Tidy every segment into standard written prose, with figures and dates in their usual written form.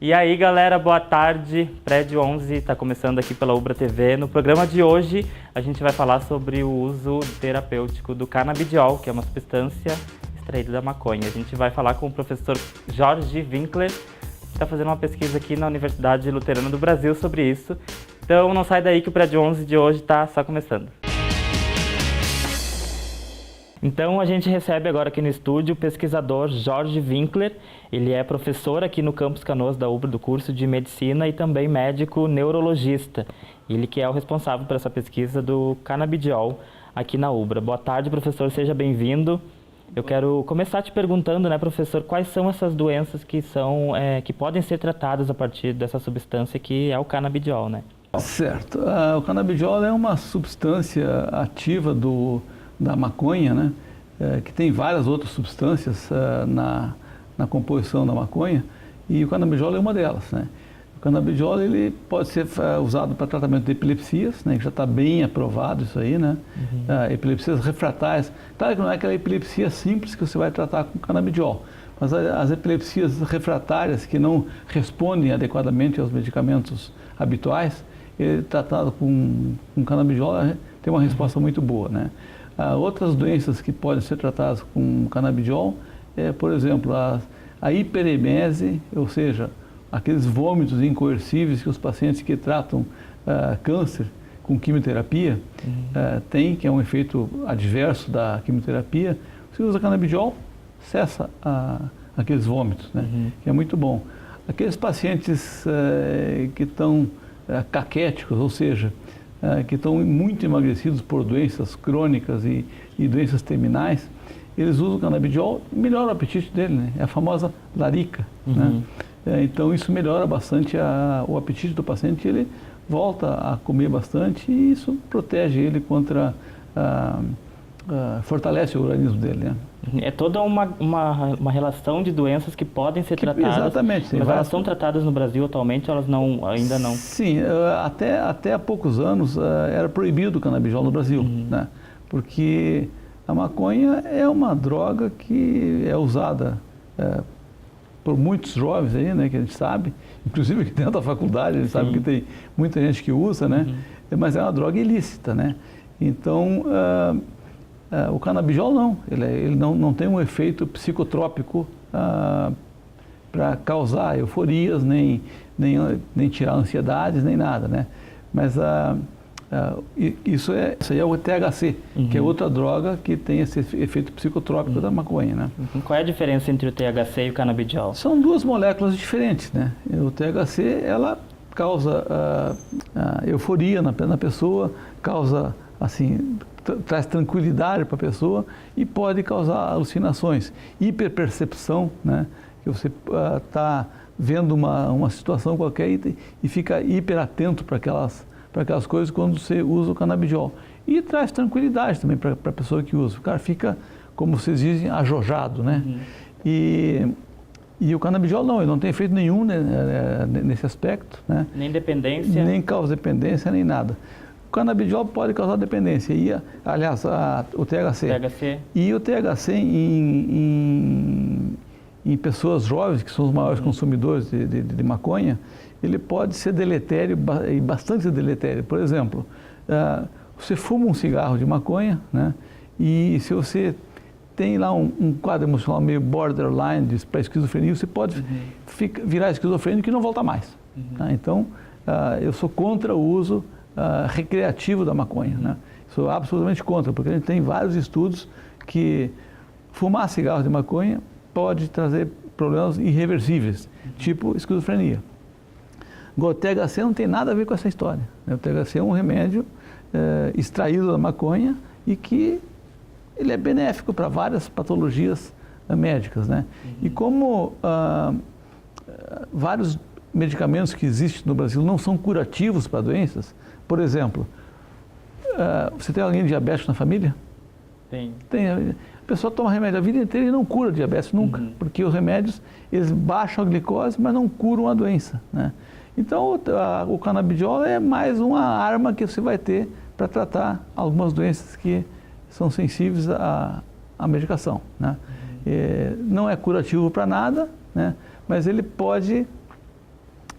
E aí galera, boa tarde, Prédio 11 está começando aqui pela Ubra TV. No programa de hoje a gente vai falar sobre o uso terapêutico do canabidiol, que é uma substância extraída da maconha. A gente vai falar com o professor Jorge Winkler, que está fazendo uma pesquisa aqui na Universidade Luterana do Brasil sobre isso. Então não sai daí que o Prédio 11 de hoje está só começando. Então a gente recebe agora aqui no estúdio o pesquisador Jorge Winkler. Ele é professor aqui no Campus Canoas da Ubra do curso de Medicina e também médico neurologista. Ele que é o responsável por essa pesquisa do canabidiol aqui na Ubra. Boa tarde, professor, seja bem-vindo. Eu quero começar te perguntando, né, professor, quais são essas doenças que podem ser tratadas a partir dessa substância que é o canabidiol, né? Certo. O canabidiol é uma substância ativa da maconha, né? Que tem várias outras substâncias na composição da maconha, e o canabidiol é uma delas, né? O canabidiol ele pode ser usado para tratamento de epilepsias, né? Que já está bem aprovado isso aí, né? Epilepsias refratárias. Claro que não é aquela epilepsia simples que você vai tratar com canabidiol, mas as epilepsias refratárias que não respondem adequadamente aos medicamentos habituais, tratado com canabidiol tem uma resposta muito boa, né? Outras doenças que podem ser tratadas com canabidiol por exemplo, a hiperemese, ou seja, aqueles vômitos incoercíveis que os pacientes que tratam câncer com quimioterapia têm, que é um efeito adverso da quimioterapia. Se usa canabidiol, cessa aqueles vômitos, né? Que é muito bom. Aqueles pacientes que estão caquéticos, ou seja, que estão muito emagrecidos por doenças crônicas e doenças terminais, eles usam o canabidiol e melhora o apetite dele, né? É a famosa larica, né? Então isso melhora bastante o apetite do paciente, ele volta a comer bastante e isso protege ele contra, fortalece o organismo dele, né? É toda uma relação de doenças que podem ser tratadas. Exatamente. Mas elas são tratadas no Brasil atualmente, elas ainda não? Sim, até há poucos anos era proibido o canabidiol no Brasil, né? Porque a maconha é uma droga que é usada por muitos jovens aí, né, que a gente sabe, inclusive aqui dentro da faculdade, a gente sabe que tem muita gente que usa, né? Mas é uma droga ilícita, né? Então, o canabidiol não, ele não tem um efeito psicotrópico para causar euforias, nem tirar ansiedades, nem nada, né? Mas isso aí é o THC, que é outra droga que tem esse efeito psicotrópico da maconha, né? Qual é a diferença entre o THC e o canabidiol? São duas moléculas diferentes, né? O THC, ela causa euforia na pessoa, causa, assim, traz tranquilidade para a pessoa e pode causar alucinações, hiperpercepção, né? Que você está vendo uma situação qualquer e fica hiperatento para aquelas coisas quando você usa o canabidiol. E traz tranquilidade também para a pessoa que usa. O cara fica, como vocês dizem, ajojado, né? E o canabidiol não, ele não tem efeito nenhum, né, nesse aspecto, né? Nem dependência? Nem causa dependência, nem nada. O canabidiol pode causar dependência, aliás, o THC. E o THC em pessoas jovens, que são os maiores consumidores de maconha, ele pode ser deletério, e bastante deletério. Por exemplo, você fuma um cigarro de maconha, né? E se você tem lá um quadro emocional meio borderline para esquizofrenia, você pode virar esquizofrênico e não voltar mais. Tá? Então, eu sou contra o uso recreativo da maconha, né? Sou absolutamente contra, porque a gente tem vários estudos que fumar cigarro de maconha pode trazer problemas irreversíveis, tipo esquizofrenia. O THC não tem nada a ver com essa história, né? O THC é um remédio extraído da maconha e que ele é benéfico para várias patologias médicas, né? E como vários medicamentos que existem no Brasil não são curativos para doenças, por exemplo, você tem alguém diabético na família? Tem. A pessoa toma remédio a vida inteira e não cura diabetes nunca, porque os remédios, eles baixam a glicose, mas não curam a doença, né? Então, o canabidiol é mais uma arma que você vai ter para tratar algumas doenças que são sensíveis à medicação, né? Não é curativo para nada, né? Mas ele pode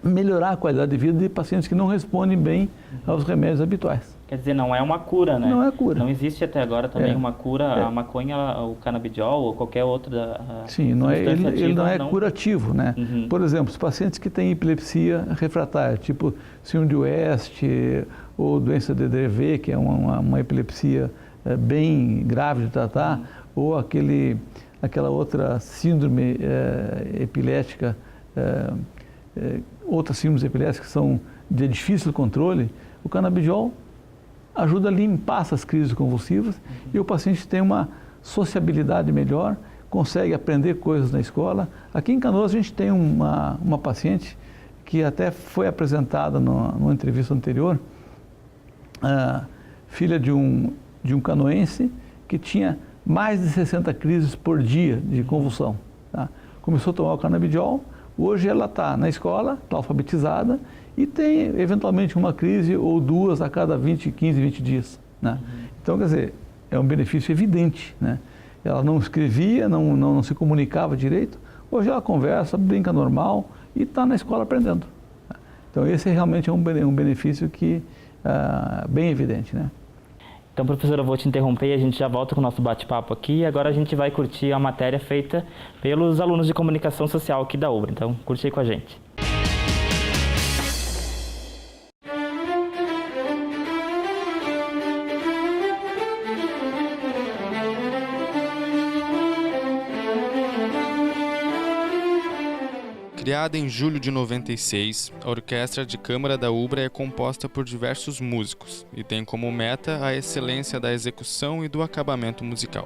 melhorar a qualidade de vida de pacientes que não respondem bem aos remédios habituais. Quer dizer, não é uma cura, né? Não é cura. Não existe até agora também uma cura, a maconha, o canabidiol ou qualquer outra Sim, ele não é curativo, né? Por exemplo, os pacientes que têm epilepsia refratária, tipo síndrome de West ou doença de Dravet, que é uma epilepsia bem grave de tratar, ou aquela outra síndrome epilética, outras síndromes epiléticas que são de difícil controle, o canabidiol ajuda a limpar essas crises convulsivas e o paciente tem uma sociabilidade melhor, consegue aprender coisas na escola. Aqui em Canoas a gente tem uma paciente que até foi apresentada numa entrevista anterior, filha de um canoense que tinha mais de 60 crises por dia de convulsão. Tá? Começou a tomar o canabidiol, hoje ela está na escola, está alfabetizada e tem eventualmente uma crise ou duas a cada 15, 20 dias. Né? Então, quer dizer, é um benefício evidente. Né? Ela não escrevia, não se comunicava direito, hoje ela conversa, brinca normal e está na escola aprendendo. Então, esse realmente é um benefício que bem evidente. Né? Então, professora, eu vou te interromper e a gente já volta com o nosso bate-papo aqui. Agora a gente vai curtir a matéria feita pelos alunos de comunicação social aqui da UBRA. Então, curte aí com a gente. Criada em julho de 96, a Orquestra de Câmara da UBRA é composta por diversos músicos e tem como meta a excelência da execução e do acabamento musical.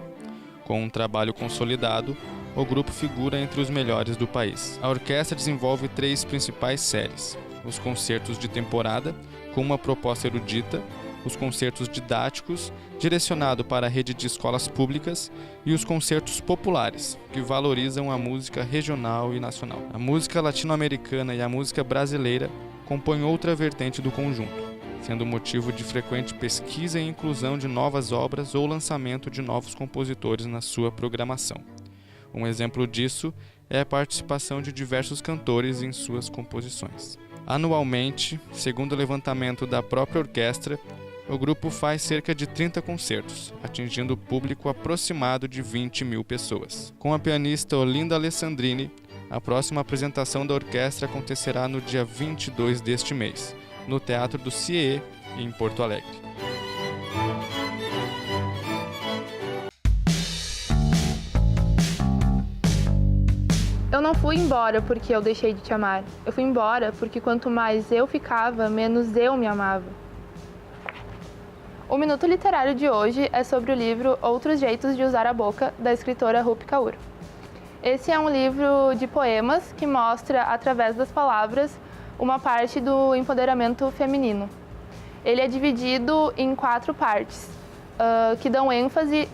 Com um trabalho consolidado, o grupo figura entre os melhores do país. A orquestra desenvolve 3 principais séries: os concertos de temporada, com uma proposta erudita, os concertos didáticos, direcionado para a rede de escolas públicas, e os concertos populares, que valorizam a música regional e nacional. A música latino-americana e a música brasileira compõem outra vertente do conjunto, sendo motivo de frequente pesquisa e inclusão de novas obras ou lançamento de novos compositores na sua programação. Um exemplo disso é a participação de diversos cantores em suas composições. Anualmente, segundo o levantamento da própria orquestra, o grupo faz cerca de 30 concertos, atingindo o público aproximado de 20 mil pessoas. Com a pianista Olinda Alessandrini, a próxima apresentação da orquestra acontecerá no dia 22 deste mês, no Teatro do CIE, em Porto Alegre. Eu não fui embora porque eu deixei de te amar. Eu fui embora porque quanto mais eu ficava, menos eu me amava. O Minuto Literário de hoje é sobre o livro Outros Jeitos de Usar a Boca, da escritora Rupi Kaur. Esse é um livro de poemas que mostra, através das palavras, uma parte do empoderamento feminino. Ele é dividido em 4 partes, que dão ênfase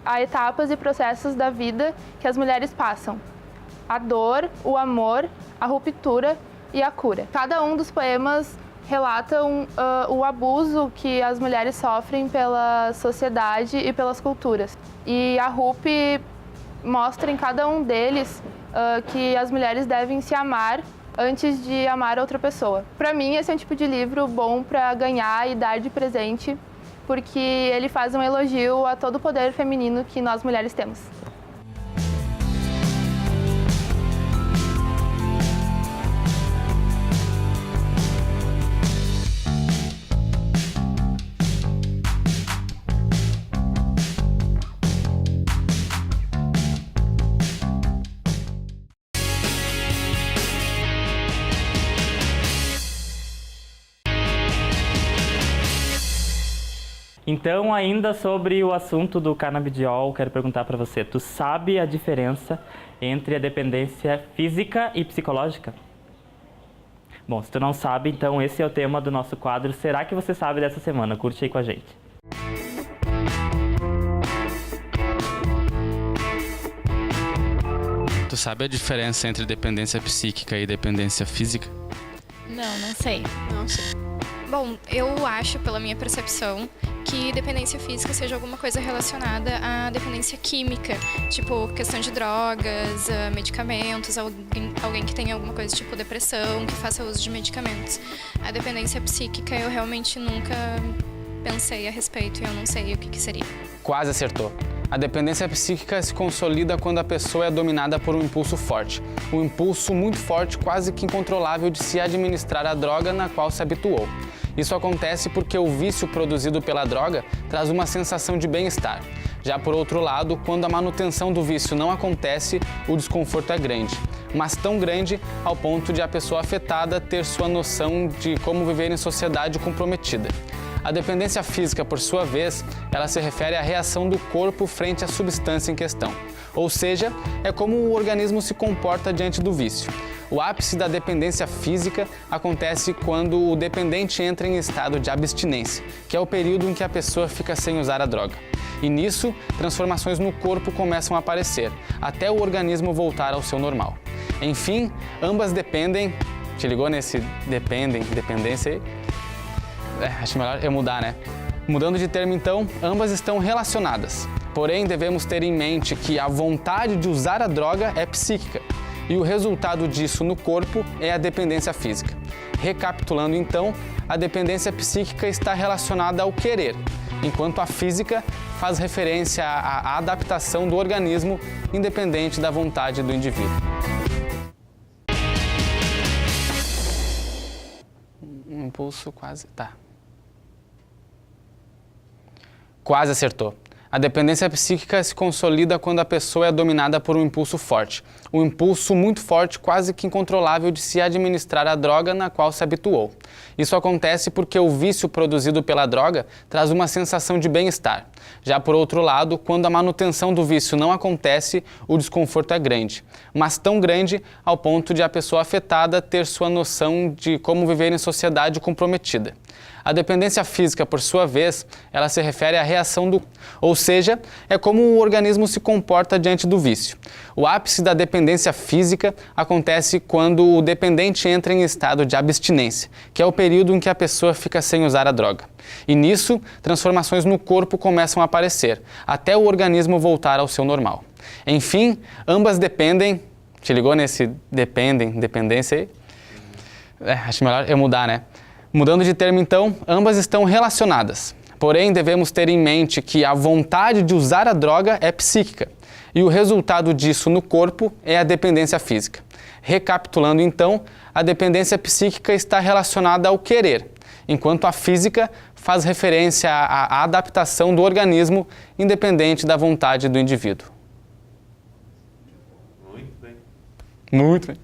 a etapas e processos da vida que as mulheres passam: a dor, o amor, a ruptura e a cura. Cada um dos poemas relatam o abuso que as mulheres sofrem pela sociedade e pelas culturas. E a Rupi mostra em cada um deles que as mulheres devem se amar antes de amar outra pessoa. Para mim, esse é um tipo de livro bom para ganhar e dar de presente, porque ele faz um elogio a todo o poder feminino que nós mulheres temos. Então, ainda sobre o assunto do canabidiol, quero perguntar para você, tu sabe a diferença entre a dependência física e psicológica? Bom, se tu não sabe, então esse é o tema do nosso quadro Será que você sabe dessa semana? Curte aí com a gente. Tu sabe a diferença entre dependência psíquica e dependência física? Não sei. Bom, eu acho, pela minha percepção, que dependência física seja alguma coisa relacionada à dependência química, tipo questão de drogas, medicamentos, alguém que tenha alguma coisa tipo depressão, que faça uso de medicamentos. A dependência psíquica eu realmente nunca pensei a respeito e eu não sei o que seria. Quase acertou. A dependência psíquica se consolida quando a pessoa é dominada por um impulso forte. Um impulso muito forte, quase que incontrolável de se administrar a droga na qual se habituou. Isso acontece porque o vício produzido pela droga traz uma sensação de bem-estar. Já por outro lado, quando a manutenção do vício não acontece, o desconforto é grande. Mas tão grande ao ponto de a pessoa afetada ter sua noção de como viver em sociedade comprometida. A dependência física, por sua vez, ela se refere à reação do corpo frente à substância em questão. Ou seja, é como o organismo se comporta diante do vício. O ápice da dependência física acontece quando o dependente entra em estado de abstinência, que é o período em que a pessoa fica sem usar a droga. E nisso, transformações no corpo começam a aparecer, até o organismo voltar ao seu normal. Enfim, ambas dependem... Te ligou nesse dependência aí? Acho melhor eu mudar, né? Mudando de termo, então, ambas estão relacionadas. Porém, devemos ter em mente que a vontade de usar a droga é psíquica e o resultado disso no corpo é a dependência física. Recapitulando, então, a dependência psíquica está relacionada ao querer, enquanto a física faz referência à adaptação do organismo independente da vontade do indivíduo. Um impulso quase... Tá. Quase acertou. A dependência psíquica se consolida quando a pessoa é dominada por um impulso forte. Um impulso muito forte, quase que incontrolável de se administrar a droga na qual se habituou. Isso acontece porque o vício produzido pela droga traz uma sensação de bem-estar. Já por outro lado, quando a manutenção do vício não acontece, o desconforto é grande. Mas tão grande ao ponto de a pessoa afetada ter sua noção de como viver em sociedade comprometida. A dependência física, por sua vez, ela se refere à reação do... Ou seja, é como o organismo se comporta diante do vício. O ápice da dependência física acontece quando o dependente entra em estado de abstinência, que é o período em que a pessoa fica sem usar a droga. E nisso, transformações no corpo começam a aparecer, até o organismo voltar ao seu normal. Enfim, ambas dependem... Te ligou nesse dependência aí? Acho melhor eu mudar, né? Mudando de termo, então, ambas estão relacionadas. Porém, devemos ter em mente que a vontade de usar a droga é psíquica e o resultado disso no corpo é a dependência física. Recapitulando, então, a dependência psíquica está relacionada ao querer, enquanto a física faz referência à adaptação do organismo independente da vontade do indivíduo. Muito bem. Muito bem.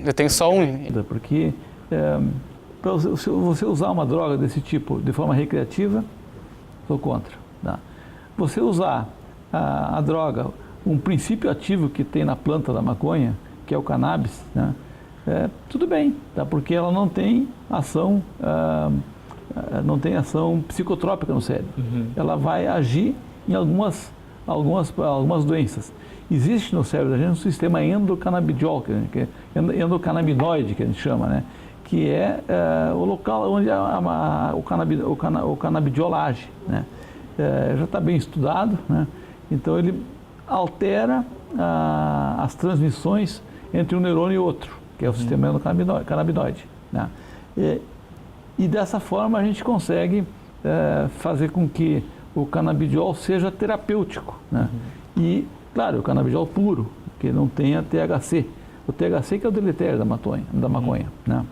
Eu tenho só um... Porque... para você usar uma droga desse tipo de forma recreativa, sou contra. Tá? Você usar a droga, um princípio ativo que tem na planta da maconha, que é o cannabis, né? Tudo bem, tá? Porque ela não tem ação, psicotrópica no cérebro. Uhum. Ela vai agir em algumas doenças. Existe no cérebro da gente um sistema endocannabinoide, endocannabinoide, que a gente chama, né? Que é o local onde o canabidiol age, né? Já está bem estudado, né? Então ele altera as transmissões entre um neurônio e outro, que é o sistema endocannabinoide, né? E dessa forma a gente consegue fazer com que o canabidiol seja terapêutico, né? E, claro, o canabidiol puro, que não tenha THC. O THC que é o deletério da maconha, né?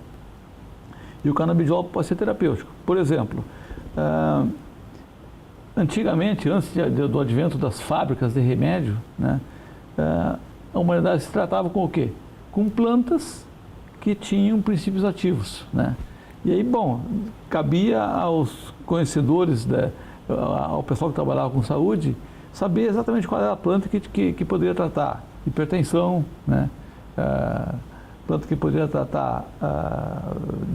E o canabidiol pode ser terapêutico. Por exemplo, antigamente, antes do advento das fábricas de remédio, né, a humanidade se tratava com o quê? Com plantas que tinham princípios ativos, né? E aí, bom, cabia aos conhecedores, ao pessoal que trabalhava com saúde, saber exatamente qual era a planta que poderia tratar hipertensão, né? Planta que poderia tratar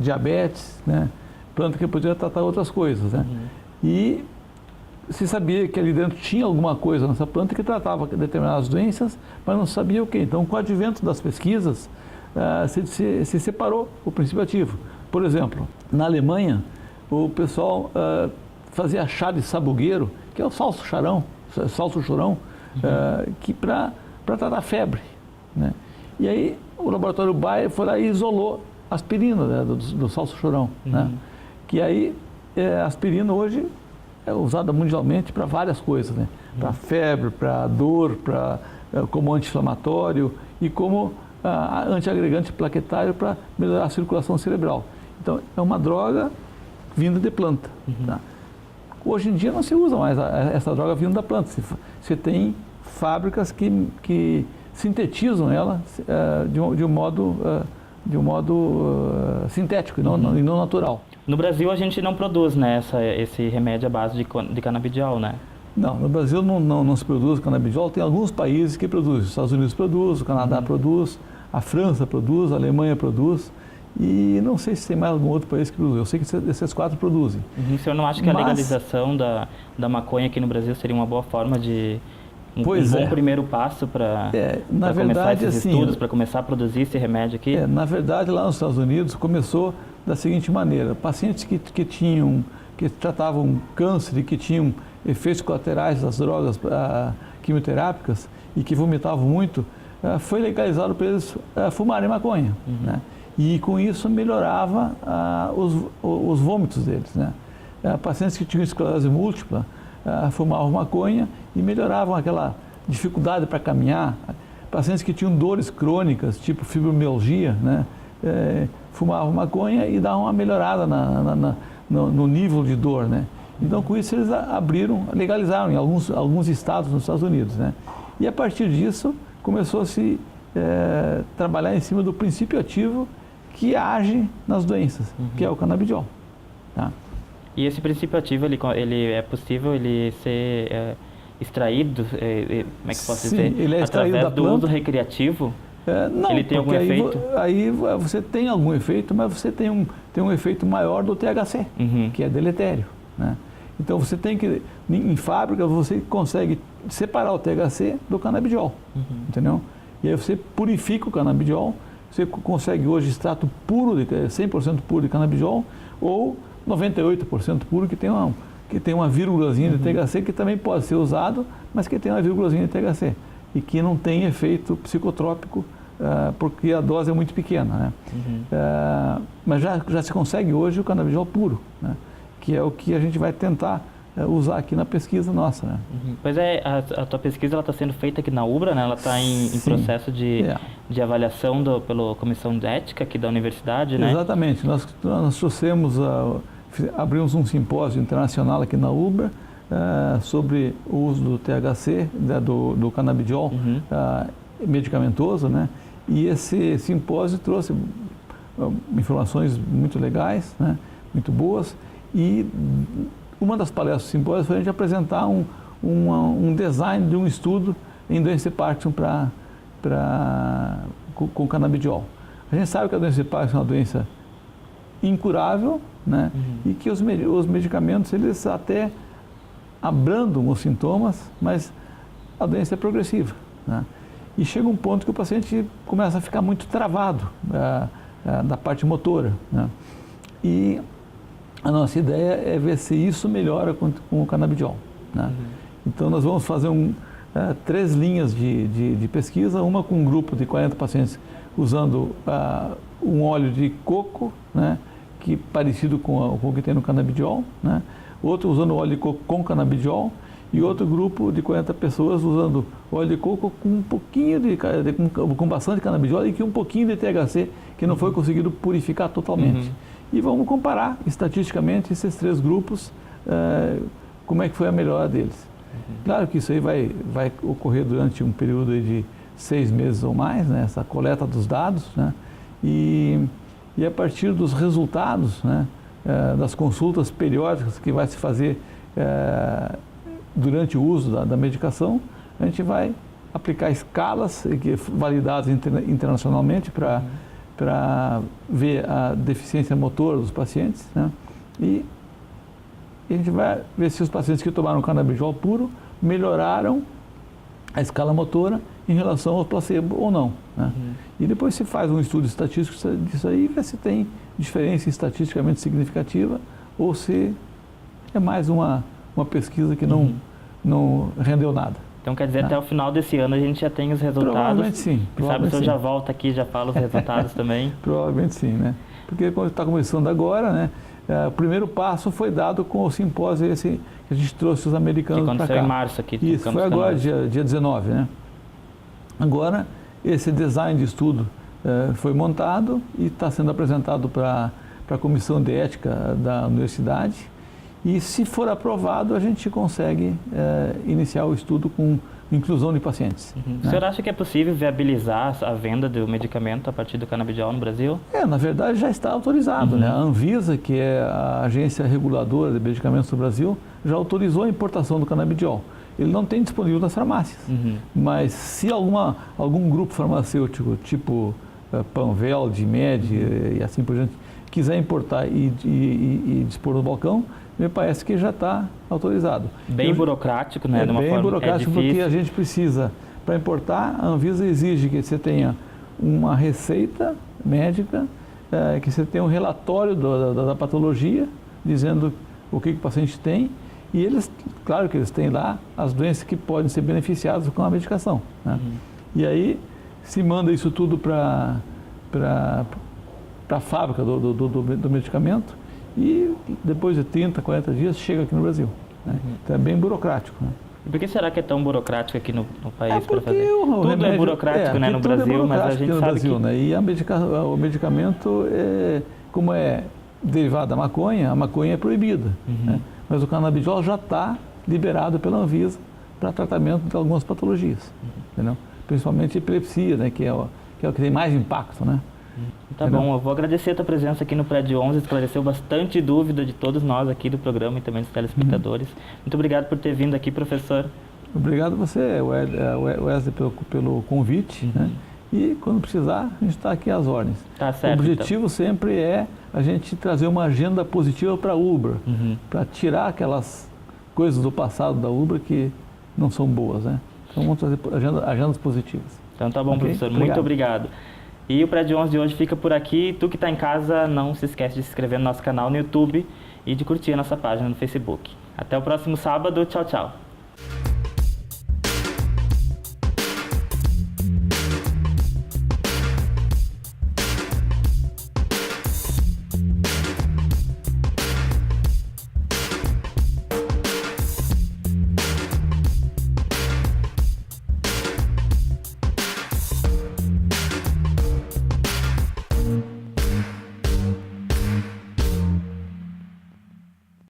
diabetes, né? Planta que poderia tratar outras coisas, né? E se sabia que ali dentro tinha alguma coisa nessa planta que tratava determinadas doenças, mas não sabia o que. Então, com o advento das pesquisas, se separou o princípio ativo. Por exemplo, na Alemanha, o pessoal fazia chá de sabugueiro, que é o salso-churão, que para tratar febre, né? E aí o laboratório Bayer foi lá e isolou a aspirina, né, do salso-churão, né? Que aí a aspirina hoje é usada mundialmente para várias coisas, né? Para febre, para dor, como anti-inflamatório e como antiagregante plaquetário para melhorar a circulação cerebral. Então, é uma droga vinda de planta. Tá? Hoje em dia não se usa mais essa droga vinda da planta. Você tem fábricas que sintetizam ela de um modo sintético e não natural. No Brasil a gente não produz, né, esse remédio à base de canabidiol, né? Não, no Brasil não se produz canabidiol. Tem alguns países que produzem. Os Estados Unidos produz, o Canadá produz, a França produz, a Alemanha produz. E não sei se tem mais algum outro país que produz. Eu sei que esses 4 produzem. O senhor não acha que a legalização da maconha aqui no Brasil seria uma boa forma de... um bom primeiro passo para começar esses estudos, para começar a produzir esse remédio aqui? Na verdade, lá nos Estados Unidos começou da seguinte maneira: pacientes que tratavam câncer e que tinham efeitos colaterais das drogas quimioterápicas e que vomitavam muito, foi legalizado para eles fumarem maconha, né? E com isso melhorava os vômitos deles, né? Pacientes que tinham esclerose múltipla fumavam maconha e melhoravam aquela dificuldade para caminhar. Pacientes que tinham dores crônicas, tipo fibromialgia, né? Fumavam maconha e davam uma melhorada no nível de dor, né? Então, com isso, eles legalizaram em alguns estados nos Estados Unidos, né? E a partir disso, começou a se trabalhar em cima do princípio ativo que age nas doenças, que é o canabidiol. Tá? E esse princípio ativo, ele é possível ele ser extraído, como é que posso dizer? Ele é extraído através da planta. Do uso recreativo? Não, ele tem algum efeito? Aí você tem algum efeito, mas você tem um efeito maior do THC, que é deletério, né? Então você tem que, em fábrica, você consegue separar o THC do canabidiol, entendeu? E aí você purifica o canabidiol, você consegue hoje extrato puro, 100% puro de canabidiol, ou 98% puro, que tem uma vírgulazinha de THC, que também pode ser usado, mas que tem uma vírgulazinha de THC, e que não tem efeito psicotrópico, porque a dose é muito pequena, né? Mas já se consegue hoje o canabidiol puro, né? Que é o que a gente vai tentar usar aqui na pesquisa nossa, né? Pois é, a tua pesquisa está sendo feita aqui na UBRA, né? Ela está em processo de avaliação pela comissão de ética aqui da universidade, né? Exatamente. Nós trouxemos, abrimos um simpósio internacional aqui na UBRA sobre o uso do THC, do canabidiol medicamentoso, né? E esse simpósio trouxe informações muito legais, né? Muito boas. E uma das palestras do simpósio foi a gente apresentar um design de um estudo em doença de Parkinson com canabidiol. A gente sabe que a doença de Parkinson é uma doença incurável, né? E que os medicamentos, eles até abrandam os sintomas, mas a doença é progressiva, né? E chega um ponto que o paciente começa a ficar muito travado da parte motora, né? E a nossa ideia é ver se isso melhora com o canabidiol, né? Então, nós vamos fazer 3 linhas de pesquisa, uma com um grupo de 40 pacientes usando um óleo de coco, né? Que parecido com o que tem no canabidiol, né? Outro usando óleo de coco com canabidiol, e outro grupo de 40 pessoas usando óleo de coco com um pouquinho com bastante canabidiol e com um pouquinho de THC, que não foi conseguido purificar totalmente. E vamos comparar estatisticamente esses 3 grupos, como é que foi a melhora deles. Claro que isso aí vai ocorrer durante um período de 6 meses ou mais, né, essa coleta dos dados, né, e a partir dos resultados, né, das consultas periódicas que vai se fazer durante o uso da medicação, a gente vai aplicar escalas validadas internacionalmente para ver a deficiência motora dos pacientes, né? E a gente vai ver se os pacientes que tomaram canabidiol puro melhoraram a escala motora em relação ao placebo ou não, né? E depois se faz um estudo estatístico disso aí e vê se tem diferença estatisticamente significativa ou se é mais uma pesquisa que não rendeu nada. Então quer dizer, até o final desse ano a gente já tem os resultados. Provavelmente sim. Quem sabe o senhor já volta aqui, já fala os resultados também. Provavelmente sim, né? Porque quando está começando agora, né? O primeiro passo foi dado com o simpósio esse que a gente trouxe os americanos para cá. Que aconteceu em março aqui. Isso, foi agora, dia 19, né? Agora, esse design de estudo foi montado e está sendo apresentado para a Comissão de Ética da Universidade. E, se for aprovado, a gente consegue iniciar o estudo com inclusão de pacientes. Né? O senhor acha que é possível viabilizar a venda do medicamento a partir do canabidiol no Brasil? Na verdade já está autorizado. Né? A Anvisa, que é a agência reguladora de medicamentos do Brasil, já autorizou a importação do canabidiol. Ele não tem disponível nas farmácias. Mas se algum grupo farmacêutico, tipo Panvel, Dimed e assim por diante, quiser importar e dispor no balcão, me parece que já está autorizado. Bem burocrático, né? Bem burocrático, porque a gente precisa, para importar, a Anvisa exige que você tenha uma receita médica, que você tenha um relatório da patologia, dizendo o que o paciente tem, e eles, claro que eles têm lá as doenças que podem ser beneficiadas com a medicação. Né? E aí se manda isso tudo para a fábrica do medicamento, e depois de 30, 40 dias chega aqui no Brasil. Né? Então é bem burocrático. Né? E por que será que é tão burocrático aqui no país para fazer? Tudo remédio, é burocrático, né, no Brasil, mas a gente sabe Brasil, que... Né? E o medicamento, como é derivado da maconha, a maconha é proibida. Né? Mas o canabidiol já está liberado pela Anvisa para tratamento de algumas patologias. Entendeu? Principalmente epilepsia, né? que é o que tem mais impacto. Né? Tá bom, eu vou agradecer a tua presença aqui no Prédio 11, esclareceu bastante dúvida de todos nós aqui do programa e também dos telespectadores. Muito obrigado por ter vindo aqui, professor. Obrigado a você, Wesley, pelo convite. Né? E quando precisar, a gente está aqui às ordens. Tá certo, o objetivo sempre é a gente trazer uma agenda positiva para a Ubra, para tirar aquelas coisas do passado da Ubra que não são boas. Né? Então vamos trazer agendas positivas. Então tá bom, professor. Muito obrigado. E o Prédio 11 de hoje fica por aqui. Tu que está em casa, não se esquece de se inscrever no nosso canal no YouTube e de curtir a nossa página no Facebook. Até o próximo sábado. Tchau, tchau.